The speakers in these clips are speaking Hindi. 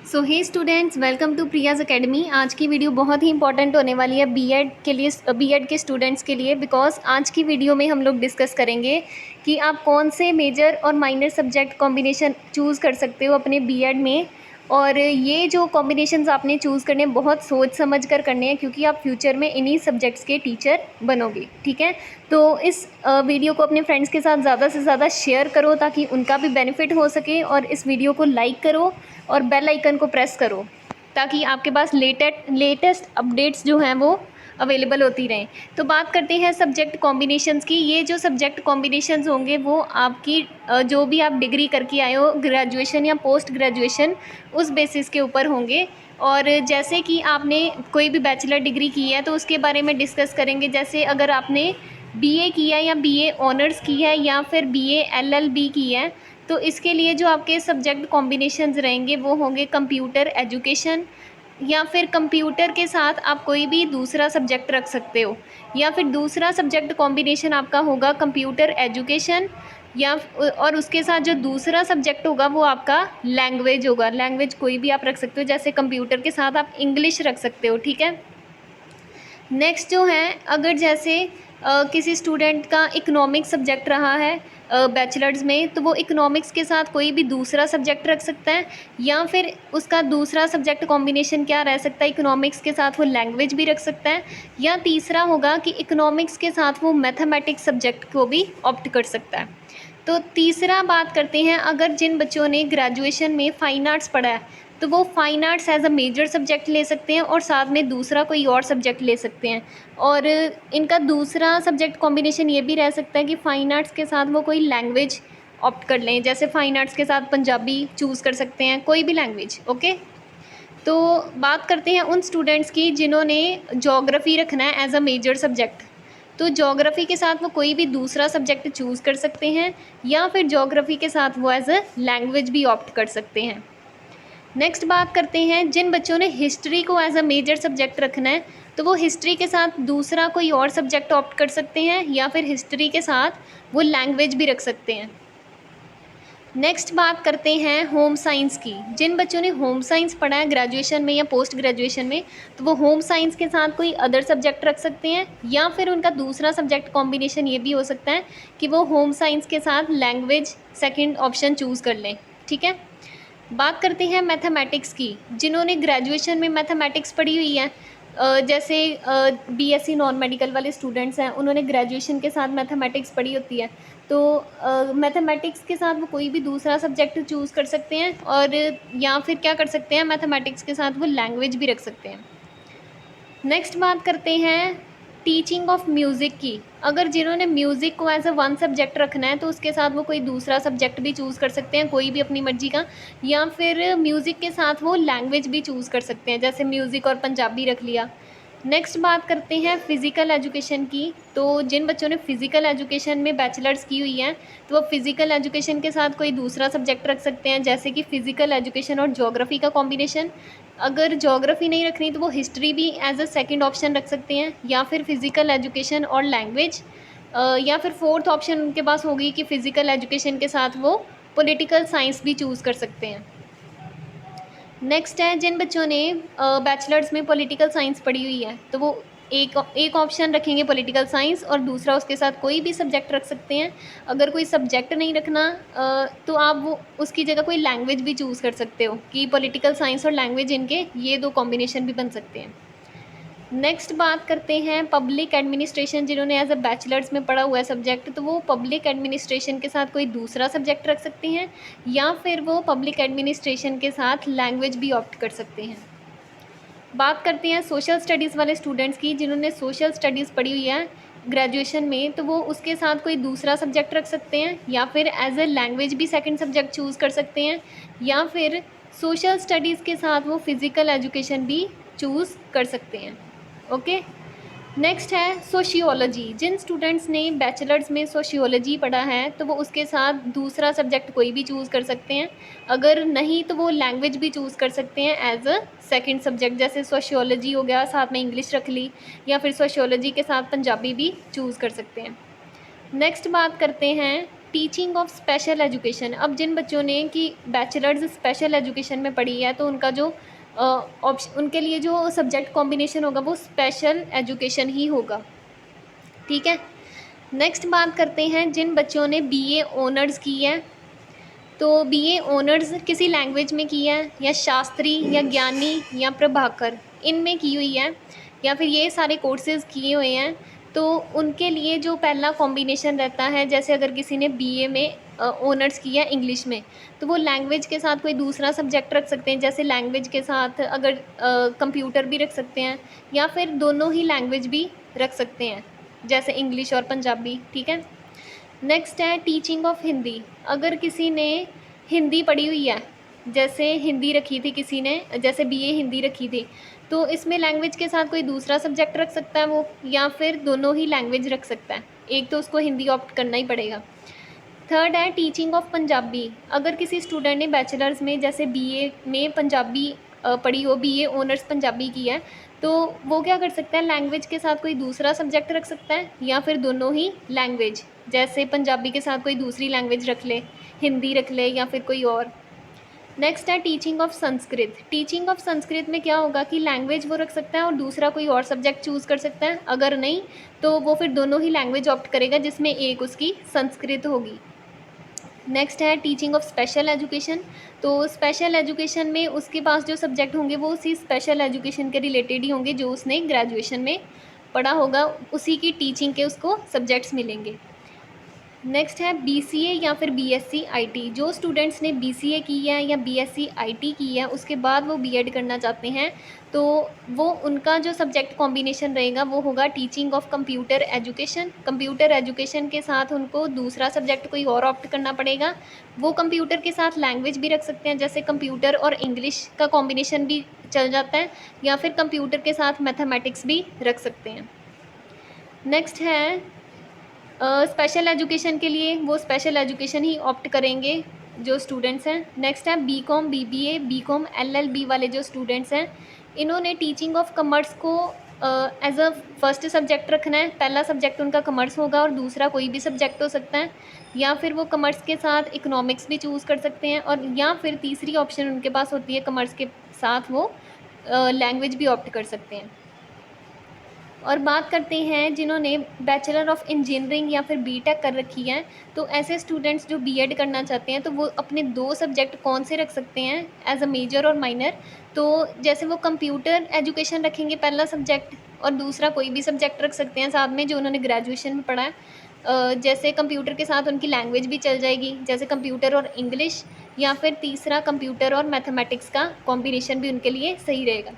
So hey students, welcome to Priya's academy. आज की वीडियो बहुत ही इंपॉर्टेंट होने वाली है बीएड के लिए, बीएड के स्टूडेंट्स के लिए। बिकॉज आज की वीडियो में हम लोग डिस्कस करेंगे कि आप कौन से मेजर और माइनर सब्जेक्ट कॉम्बिनेशन चूज़ कर सकते हो अपने बीएड में। और ये जो कॉम्बिनेशंस आपने चूज़ करने हैं बहुत सोच समझ कर करने हैं, क्योंकि आप फ्यूचर में इन्हीं सब्जेक्ट्स के टीचर बनोगे। ठीक है, तो इस वीडियो को अपने फ्रेंड्स के साथ ज़्यादा से ज़्यादा शेयर करो ताकि उनका भी बेनिफिट हो सके। और इस वीडियो को लाइक करो और बेल आइकन को प्रेस करो ताकि आपके पास लेटेस्ट अपडेट्स जो हैं वो अवेलेबल होती रहें। तो बात करते हैं सब्जेक्ट कॉम्बिनेशंस की। ये जो सब्जेक्ट कॉम्बिनेशंस होंगे वो आपकी जो भी आप डिग्री करके आए हो, ग्रेजुएशन या पोस्ट ग्रेजुएशन, उस बेसिस के ऊपर होंगे। और जैसे कि आपने कोई भी बैचलर डिग्री की है तो उसके बारे में डिस्कस करेंगे। जैसे अगर आपने बीए किया है या बीए ऑनर्स की है या फिर बीए एलएलबी की है, तो इसके लिए जो आपके सब्जेक्ट कॉम्बिनेशंस रहेंगे वो होंगे कंप्यूटर एजुकेशन, या फिर कंप्यूटर के साथ आप कोई भी दूसरा सब्जेक्ट रख सकते हो, या फिर दूसरा सब्जेक्ट कॉम्बिनेशन आपका होगा कंप्यूटर एजुकेशन, या और उसके साथ जो दूसरा सब्जेक्ट होगा वो आपका लैंग्वेज होगा। लैंग्वेज कोई भी आप रख सकते हो, जैसे कंप्यूटर के साथ आप इंग्लिश रख सकते हो। ठीक है, नेक्स्ट जो है, अगर जैसे किसी स्टूडेंट का इकोनॉमिक्स सब्जेक्ट रहा है बैचलर्स में, तो वो इकोनॉमिक्स के साथ कोई भी दूसरा सब्जेक्ट रख सकता है, या फिर उसका दूसरा सब्जेक्ट कॉम्बिनेशन क्या रह सकता है, इकोनॉमिक्स के साथ वो लैंग्वेज भी रख सकता है, या तीसरा होगा कि इकोनॉमिक्स के साथ वो मैथमेटिक्स सब्जेक्ट को भी ऑप्ट कर सकता है। तो तीसरा बात करते हैं, अगर जिन बच्चों ने ग्रेजुएशन में फ़ाइन आर्ट्स पढ़ा है तो वो fine arts as a major subject ले सकते हैं और साथ में दूसरा कोई और सब्जेक्ट ले सकते हैं। और इनका दूसरा सब्जेक्ट कॉम्बिनेशन ये भी रह सकता है कि फ़ाइन आर्ट्स के साथ वो कोई लैंग्वेज ऑप्ट कर लें, जैसे फ़ाइन आर्ट्स के साथ पंजाबी चूज़ कर सकते हैं, कोई भी लैंग्वेज। ओके, तो बात करते हैं उन स्टूडेंट्स की जिन्होंने जोग्राफ़ी रखना है एज अ मेजर सब्जेक्ट। तो जोग्राफ़ी के साथ वो कोई भी दूसरा सब्जेक्ट चूज़ कर सकते हैं, या फिर जोग्राफ़ी के साथ वो एज अ लैंग्वेज भी ऑप्ट कर सकते हैं। नेक्स्ट बात करते हैं जिन बच्चों ने हिस्ट्री को एज अ मेजर सब्जेक्ट रखना है, तो वो हिस्ट्री के साथ दूसरा कोई और सब्जेक्ट ऑप्ट कर सकते हैं, या फिर हिस्ट्री के साथ वो लैंग्वेज भी रख सकते हैं। नेक्स्ट बात करते हैं होम साइंस की। जिन बच्चों ने होम साइंस पढ़ा है ग्रेजुएशन में या पोस्ट ग्रेजुएशन में, तो वो होम साइंस के साथ कोई अदर सब्जेक्ट रख सकते हैं, या फिर उनका दूसरा सब्जेक्ट कॉम्बिनेशन ये भी हो सकता है कि वो होम साइंस के साथ लैंग्वेज सेकंड ऑप्शन चूज़ कर लें। ठीक है, बात करते हैं मैथमेटिक्स की। जिन्होंने ग्रेजुएशन में मैथमेटिक्स पढ़ी हुई है, जैसे बीएससी नॉन मेडिकल वाले स्टूडेंट्स हैं, उन्होंने ग्रेजुएशन के साथ मैथमेटिक्स पढ़ी होती है, तो मैथमेटिक्स के साथ वो कोई भी दूसरा सब्जेक्ट चूज़ कर सकते हैं, और या फिर क्या कर सकते हैं, मैथमेटिक्स के साथ वो लैंग्वेज भी रख सकते हैं। नेक्स्ट बात करते हैं टीचिंग ऑफ म्यूज़िक की। अगर जिन्होंने म्यूज़िक को एज अ वन सब्जेक्ट रखना है तो उसके साथ वो कोई दूसरा सब्जेक्ट भी चूज़ कर सकते हैं, कोई भी अपनी मर्जी का, या फिर म्यूज़िक के साथ वो लैंग्वेज भी चूज़ कर सकते हैं, जैसे म्यूज़िक और पंजाबी रख लिया। नेक्स्ट बात करते हैं फ़िज़िकल एजुकेशन की। तो जिन बच्चों ने फ़िज़िकल एजुकेशन में बैचलर्स की हुई है तो वो फ़िज़िकल एजुकेशन के साथ कोई दूसरा सब्जेक्ट रख सकते हैं, जैसे कि फ़िज़िकल एजुकेशन और ज्योग्राफ़ी का कॉम्बिनेशन। अगर ज्योग्राफ़ी नहीं रखनी तो वो हिस्ट्री भी एज अ सेकंड ऑप्शन रख सकते हैं, या फिर फ़िज़िकल एजुकेशन और लैंग्वेज, या फिर फोर्थ ऑप्शन उनके पास होगी कि फ़िज़िकल एजुकेशन के साथ वो पॉलिटिकल साइंस भी चूज़ कर सकते हैं। नेक्स्ट है, जिन बच्चों ने बैचलर्स में पॉलिटिकल साइंस पढ़ी हुई है तो वो एक ऑप्शन रखेंगे पॉलिटिकल साइंस, और दूसरा उसके साथ कोई भी सब्जेक्ट रख सकते हैं। अगर कोई सब्जेक्ट नहीं रखना तो आप वो उसकी जगह कोई लैंग्वेज भी चूज़ कर सकते हो कि पॉलिटिकल साइंस और लैंग्वेज, इनके ये दो कॉम्बिनेशन भी बन सकते हैं। नेक्स्ट बात करते हैं पब्लिक एडमिनिस्ट्रेशन। जिन्होंने एज अ बैचलर्स में पढ़ा हुआ है सब्जेक्ट, तो वो पब्लिक एडमिनिस्ट्रेशन के साथ कोई दूसरा सब्जेक्ट रख सकते हैं, या फिर वो पब्लिक एडमिनिस्ट्रेशन के साथ लैंग्वेज भी ऑप्ट कर सकते हैं। बात करते हैं सोशल स्टडीज़ वाले स्टूडेंट्स की। जिन्होंने सोशल स्टडीज़ पढ़ी हुई है ग्रेजुएशन में, तो वो उसके साथ कोई दूसरा सब्जेक्ट रख सकते हैं, या फिर एज अ लैंग्वेज भी सेकंड सब्जेक्ट चूज़ कर सकते हैं, या फिर सोशल स्टडीज़ के साथ वो फ़िज़िकल एजुकेशन भी चूज़ कर सकते हैं। ओके, नेक्स्ट है सोशियोलॉजी। जिन स्टूडेंट्स ने बैचलर्स में सोशियोलॉजी पढ़ा है तो वो उसके साथ दूसरा सब्जेक्ट कोई भी चूज़ कर सकते हैं, अगर नहीं तो वो लैंग्वेज भी चूज़ कर सकते हैं एज अ सेकंड सब्जेक्ट, जैसे सोशियोलॉजी हो गया, साथ में इंग्लिश रख ली, या फिर सोशियोलॉजी के साथ पंजाबी भी चूज़ कर सकते हैं। नेक्स्ट बात करते हैं टीचिंग ऑफ स्पेशल एजुकेशन। अब जिन बच्चों ने कि बैचलर्स स्पेशल एजुकेशन में पढ़ी है तो उनका जो ऑप्शन, उनके लिए जो सब्जेक्ट कॉम्बिनेशन होगा वो स्पेशल एजुकेशन ही होगा। ठीक है, नेक्स्ट बात करते हैं जिन बच्चों ने बीए ऑनर्स की है। तो बीए ऑनर्स किसी लैंग्वेज में की है, या शास्त्री, या ज्ञानी, या प्रभाकर, इनमें की हुई है, या फिर ये सारे कोर्सेज़ किए हुए हैं, तो उनके लिए जो पहला कॉम्बिनेशन रहता है, जैसे अगर किसी ने बीए में ऑनर्स किया है इंग्लिश में, तो वो लैंग्वेज के साथ कोई दूसरा सब्जेक्ट रख सकते हैं। जैसे लैंग्वेज के साथ अगर कंप्यूटर भी रख सकते हैं, या फिर दोनों ही लैंग्वेज भी रख सकते हैं, जैसे इंग्लिश और पंजाबी। ठीक है, नेक्स्ट है टीचिंग ऑफ हिंदी। अगर किसी ने हिंदी पढ़ी हुई है, जैसे हिंदी रखी थी किसी ने, जैसे बीए हिंदी रखी थी, तो इसमें लैंग्वेज के साथ कोई दूसरा सब्जेक्ट रख सकता है वो, या फिर दोनों ही लैंग्वेज रख सकता है, एक तो उसको हिंदी ऑप्ट करना ही पड़ेगा। थर्ड है टीचिंग ऑफ पंजाबी। अगर किसी स्टूडेंट ने बैचलर्स में जैसे बीए में पंजाबी पढ़ी हो, बीए ऑनर्स पंजाबी की है, तो वो क्या कर सकता है, लैंग्वेज के साथ कोई दूसरा सब्जेक्ट रख सकता है, या फिर दोनों ही लैंग्वेज, जैसे पंजाबी के साथ कोई दूसरी लैंग्वेज रख ले, हिंदी रख ले, या फिर कोई और। नेक्स्ट है teaching of Sanskrit. Teaching of Sanskrit में क्या होगा कि लैंग्वेज वो रख सकता है और दूसरा कोई और सब्जेक्ट चूज़ कर सकता है। अगर नहीं तो वो फिर दोनों ही लैंग्वेज ऑप्ट करेगा, जिसमें एक उसकी संस्कृत होगी। नेक्स्ट है टीचिंग ऑफ स्पेशल एजुकेशन। तो स्पेशल एजुकेशन में उसके पास जो सब्जेक्ट होंगे वो उसी स्पेशल एजुकेशन के रिलेटेड ही होंगे, जो उसने ग्रेजुएशन में पढ़ा होगा, उसी की टीचिंग के उसको सब्जेक्ट्स मिलेंगे। नेक्स्ट है बीसीए या फिर बीएससी आईटी। जो स्टूडेंट्स ने बीसीए की है या बीएससी आईटी की है, उसके बाद वो बीएड करना चाहते हैं, तो वो उनका जो सब्जेक्ट कॉम्बिनेशन रहेगा वो होगा teaching of computer education. Computer education के साथ उनको दूसरा सब्जेक्ट कोई और ऑप्ट करना पड़ेगा। वो कंप्यूटर के साथ लैंग्वेज भी रख सकते हैं, जैसे कंप्यूटर और इंग्लिश का कॉम्बिनेशन भी चल जाता है, या फिर कंप्यूटर के साथ मैथमेटिक्स भी रख सकते हैं। नेक्स्ट है स्पेशल एजुकेशन के लिए वो स्पेशल एजुकेशन ही ऑप्ट करेंगे जो स्टूडेंट्स हैं। नेक्स्ट है बीकॉम, बीबीए, बीकॉम, एलएलबी वाले जो स्टूडेंट्स हैं, इन्होंने टीचिंग ऑफ कॉमर्स को एज अ फर्स्ट सब्जेक्ट रखना है। पहला सब्जेक्ट उनका कॉमर्स होगा और दूसरा कोई भी सब्जेक्ट हो सकता है, या फिर वो कॉमर्स के साथ इकोनॉमिक्स भी चूज़ कर सकते हैं, और या फिर तीसरी ऑप्शन उनके पास होती है कॉमर्स के साथ वो लैंग्वेज भी ऑप्ट कर सकते हैं। और बात करते हैं जिन्होंने बैचलर ऑफ इंजीनियरिंग या फिर बीटेक कर रखी है, तो ऐसे स्टूडेंट्स जो बीएड करना चाहते हैं तो वो अपने दो सब्जेक्ट कौन से रख सकते हैं एज अ मेजर और माइनर। तो जैसे वो कंप्यूटर एजुकेशन रखेंगे पहला सब्जेक्ट, और दूसरा कोई भी सब्जेक्ट रख सकते हैं साथ में जो उन्होंने ग्रेजुएशन में पढ़ा है। जैसे कंप्यूटर के साथ उनकी लैंग्वेज भी चल जाएगी, जैसे कंप्यूटर और इंग्लिश, या फिर तीसरा कंप्यूटर और मैथमेटिक्स का कॉम्बिनेशन भी उनके लिए सही रहेगा।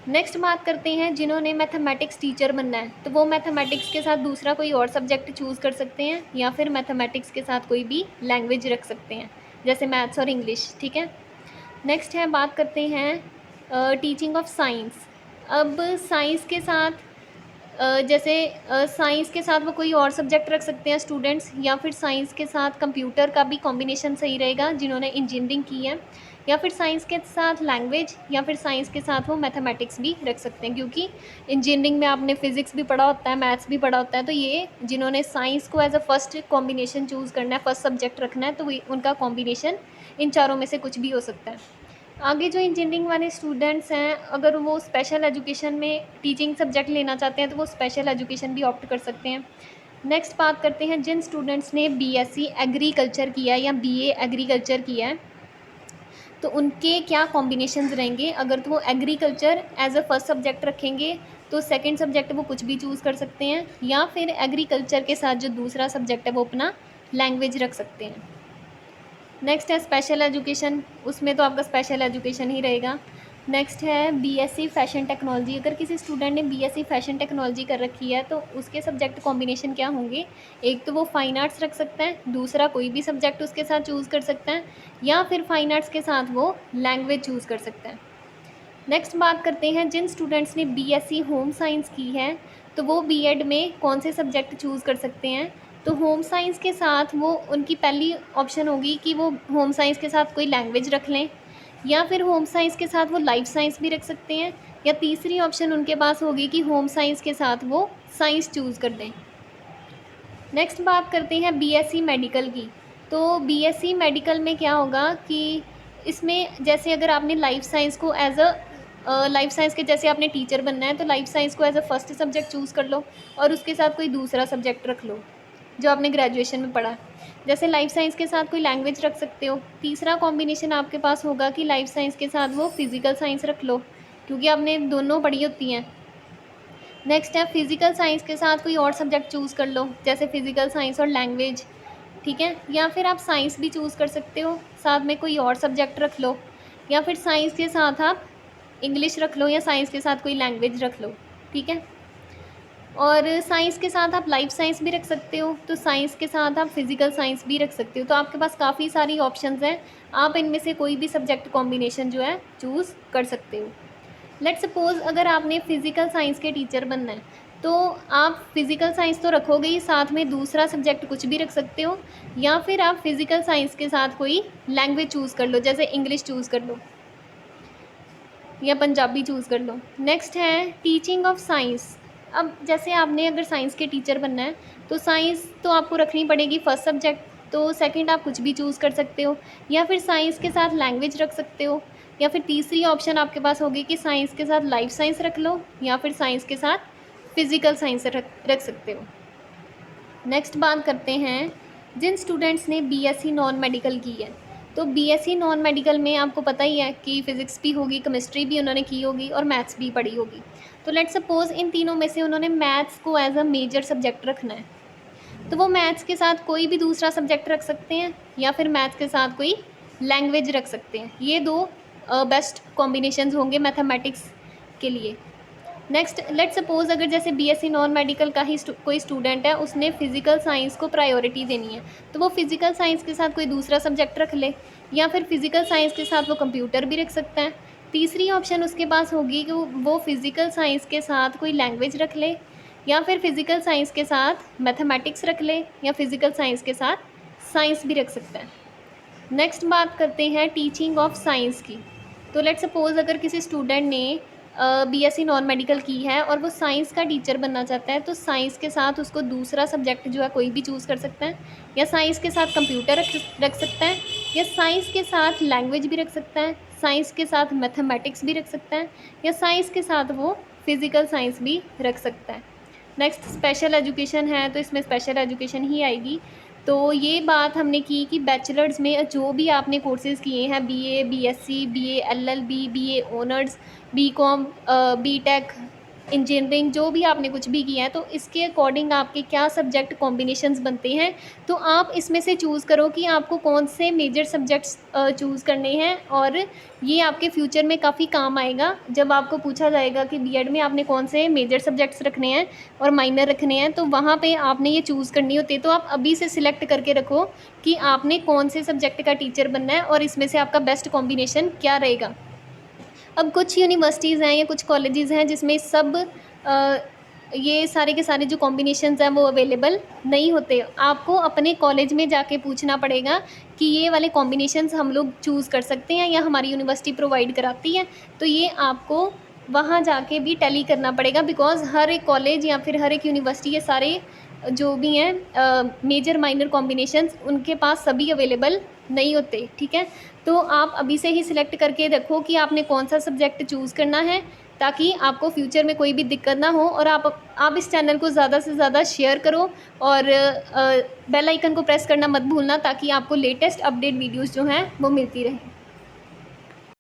नेक्स्ट बात करते हैं जिन्होंने मैथमेटिक्स टीचर बनना है, तो वो मैथमेटिक्स के साथ दूसरा कोई और सब्जेक्ट चूज़ कर सकते हैं, या फिर मैथमेटिक्स के साथ कोई भी लैंग्वेज रख सकते हैं, जैसे मैथ्स और इंग्लिश। ठीक है, नेक्स्ट है बात करते हैं टीचिंग ऑफ साइंस। अब साइंस के साथ जैसे साइंस के साथ वो कोई और सब्जेक्ट रख सकते हैं स्टूडेंट्स, या फिर साइंस के साथ कंप्यूटर का भी कॉम्बिनेशन सही रहेगा जिन्होंने इंजीनियरिंग की है, या फिर साइंस के साथ लैंग्वेज, या फिर साइंस के साथ वो मैथमेटिक्स भी रख सकते हैं, क्योंकि इंजीनियरिंग में आपने फिज़िक्स भी पढ़ा होता है, मैथ्स भी पढ़ा होता है। तो ये जिन्होंने साइंस को as a first combination choose करना है, फर्स्ट सब्जेक्ट रखना है, तो उनका कॉम्बिनेशन इन चारों में से कुछ भी हो सकता है। आगे जो इंजीनियरिंग वाले स्टूडेंट्स हैं, अगर वो स्पेशल एजुकेशन में टीचिंग सब्जेक्ट लेना चाहते हैं तो वो स्पेशल एजुकेशन भी ऑप्ट कर सकते हैं। नेक्स्ट बात करते हैं जिन स्टूडेंट्स ने बीएससी एग्रीकल्चर किया है या बीए एग्रीकल्चर किया है, तो उनके क्या कॉम्बिनेशंस रहेंगे। अगर तो वो agriculture as a first subject रखेंगे तो सेकंड सब्जेक्ट वो कुछ भी चूज़ कर सकते हैं, या फिर एग्रीकल्चर के साथ जो दूसरा सब्जेक्ट है वो अपना लैंग्वेज रख सकते हैं। नेक्स्ट है स्पेशल एजुकेशन, उसमें तो आपका स्पेशल एजुकेशन ही रहेगा। नेक्स्ट है बीएससी फैशन टेक्नोलॉजी। अगर किसी स्टूडेंट ने बीएससी फैशन टेक्नोलॉजी कर रखी है तो उसके सब्जेक्ट कॉम्बिनेशन क्या होंगे। एक तो वो फाइन आर्ट्स रख सकता है, दूसरा कोई भी सब्जेक्ट उसके साथ चूज़ कर सकता है, या फिर फाइन आर्ट्स के साथ वो लैंग्वेज चूज़ कर सकता है। नेक्स्ट बात करते हैं जिन स्टूडेंट्स ने बीएससी होम साइंस की है तो वो बीएड में कौन से सब्जेक्ट चूज़ कर सकते हैं। तो होम साइंस के साथ वो उनकी पहली ऑप्शन होगी कि वो होम साइंस के साथ कोई लैंग्वेज रख लें, या फिर होम साइंस के साथ वो लाइफ साइंस भी रख सकते हैं, या तीसरी ऑप्शन उनके पास होगी कि होम साइंस के साथ वो साइंस चूज़ कर दें। नेक्स्ट बात करते हैं बीएससी मेडिकल की। तो बीएससी मेडिकल में क्या होगा कि इसमें जैसे अगर आपने लाइफ साइंस को एज अ लाइफ साइंस के जैसे आपने टीचर बनना है तो लाइफ साइंस को as a first subject choose कर लो और उसके साथ कोई दूसरा सब्जेक्ट रख लो जो आपने ग्रेजुएशन में पढ़ा। जैसे लाइफ साइंस के साथ कोई लैंग्वेज रख सकते हो। तीसरा कॉम्बिनेशन आपके पास होगा कि लाइफ साइंस के साथ वो फिज़िकल साइंस रख लो, क्योंकि आपने दोनों पढ़ी होती हैं। नेक्स्ट है फिज़िकल साइंस के साथ कोई और सब्जेक्ट चूज़ कर लो, जैसे फिज़िकल साइंस और लैंग्वेज, ठीक है। या फिर आप साइंस भी चूज़ कर सकते हो, साथ में कोई और सब्जेक्ट रख लो, या फिर साइंस के साथ आप इंग्लिश रख लो या साइंस के साथ कोई लैंग्वेज रख लो, ठीक है। और साइंस के साथ आप लाइफ साइंस भी रख सकते हो, तो साइंस के साथ आप फिज़िकल साइंस भी रख सकते हो। तो आपके पास काफ़ी सारी ऑप्शंस हैं, आप इनमें से कोई भी सब्जेक्ट कॉम्बिनेशन जो है चूज़ कर सकते हो। लेट्स सपोज़ अगर आपने फ़िज़िकल साइंस के टीचर बनना है तो आप फ़िज़िकल साइंस तो रखोगे ही, साथ में दूसरा सब्जेक्ट कुछ भी रख सकते हो, या फिर आप फ़िज़िकल साइंस के साथ कोई लैंग्वेज चूज़ कर लो, जैसे इंग्लिश चूज़ कर लो या पंजाबी चूज़ कर लो। नेक्स्ट है टीचिंग ऑफ साइंस। अब जैसे आपने अगर साइंस के टीचर बनना है तो साइंस तो आपको रखनी पड़ेगी फर्स्ट सब्जेक्ट, तो सेकंड आप कुछ भी चूज़ कर सकते हो, या फिर साइंस के साथ लैंग्वेज रख सकते हो, या फिर तीसरी ऑप्शन आपके पास होगी कि साइंस के साथ लाइफ साइंस रख लो, या फिर साइंस के साथ फिज़िकल साइंस रख सकते हो। नेक्स्ट बात करते हैं जिन स्टूडेंट्स ने बीएससी नॉन मेडिकल की है। तो बीएससी नॉन मेडिकल में आपको पता ही है कि फ़िज़िक्स भी होगी, केमिस्ट्री भी उन्होंने की होगी और मैथ्स भी पढ़ी होगी। तो लेट्स सपोज़ इन तीनों में से उन्होंने मैथ्स को एज अ मेजर सब्जेक्ट रखना है, तो वो मैथ्स के साथ कोई भी दूसरा सब्जेक्ट रख सकते हैं, या फिर मैथ्स के साथ कोई लैंग्वेज रख सकते हैं। ये दो बेस्ट कॉम्बिनेशंस होंगे मैथमेटिक्स के लिए। नेक्स्ट लेट्स सपोज़ अगर जैसे बीएससी नॉन मेडिकल का ही कोई स्टूडेंट है, उसने फ़िज़िकल साइंस को प्रायोरिटी देनी है, तो वो फ़िज़िकल साइंस के साथ कोई दूसरा सब्जेक्ट रख ले, या फिर फ़िज़िकल साइंस के साथ वो कंप्यूटर भी रख सकता है। तीसरी ऑप्शन उसके पास होगी कि वो फ़िज़िकल साइंस के साथ कोई लैंग्वेज रख ले, या फिर फ़िज़िकल साइंस के साथ मैथमेटिक्स रख ले, या फ़िज़िकल साइंस के साथ साइंस भी रख सकता है। नेक्स्ट बात करते हैं टीचिंग ऑफ साइंस की। तो लेट्स सपोज़ अगर किसी स्टूडेंट ने बीएससी नॉन मेडिकल की है और वो साइंस का टीचर बनना चाहता है, तो साइंस के साथ उसको दूसरा सब्जेक्ट जो है कोई भी चूज़ कर सकता है, या साइंस के साथ कंप्यूटर रख सकता है, या साइंस के साथ लैंग्वेज भी रख सकता है, साइंस के साथ मैथमेटिक्स भी रख सकता है, या साइंस के साथ वो फिज़िकल साइंस भी रख सकता है। नेक्स्ट स्पेशल एजुकेशन है, तो इसमें स्पेशल एजुकेशन ही आएगी। तो ये बात हमने की कि बैचलर्स में जो भी आपने कोर्सेज़ किए हैं, BA, BSc, BA LLB, BA honours, BCom, BTech, engineering, जो भी आपने कुछ भी किया है, तो इसके अकॉर्डिंग आपके क्या सब्जेक्ट कॉम्बिनेशंस बनते हैं, तो आप इसमें से चूज़ करो कि आपको कौन से मेजर सब्जेक्ट्स चूज़ करने हैं। और ये आपके फ्यूचर में काफ़ी काम आएगा जब आपको पूछा जाएगा कि बीएड में आपने कौन से मेजर सब्जेक्ट्स रखने हैं और माइनर रखने हैं, तो वहाँ पे आपने ये चूज़ करनी होती है। तो आप अभी से सिलेक्ट करके रखो कि आपने कौन से सब्जेक्ट का टीचर बनना है और इसमें से आपका बेस्ट कॉम्बिनेशन क्या रहेगा। अब कुछ यूनिवर्सिटीज़ हैं या कुछ कॉलेजेज़ हैं जिसमें सब ये सारे के सारे जो कॉम्बिनेशंस हैं वो अवेलेबल नहीं होते। आपको अपने कॉलेज में जाके पूछना पड़ेगा कि ये वाले कॉम्बिनेशंस हम लोग चूज़ कर सकते हैं या हमारी यूनिवर्सिटी प्रोवाइड कराती है। तो ये आपको वहाँ जाके भी टैली करना पड़ेगा, बिकॉज़ हर एक कॉलेज या फिर हर एक यूनिवर्सिटी ये सारे जो भी हैं मेजर माइनर कॉम्बिनेशंस उनके पास सभी अवेलेबल नहीं होते, ठीक है। तो आप अभी से ही सिलेक्ट करके रखो कि आपने कौन सा सब्जेक्ट चूज़ करना है, ताकि आपको फ्यूचर में कोई भी दिक्कत ना हो। और आप इस चैनल को ज़्यादा से ज़्यादा शेयर करो और बेल आइकन को प्रेस करना मत भूलना, ताकि आपको लेटेस्ट अपडेट वीडियोज़ जो हैं वो मिलती रहें।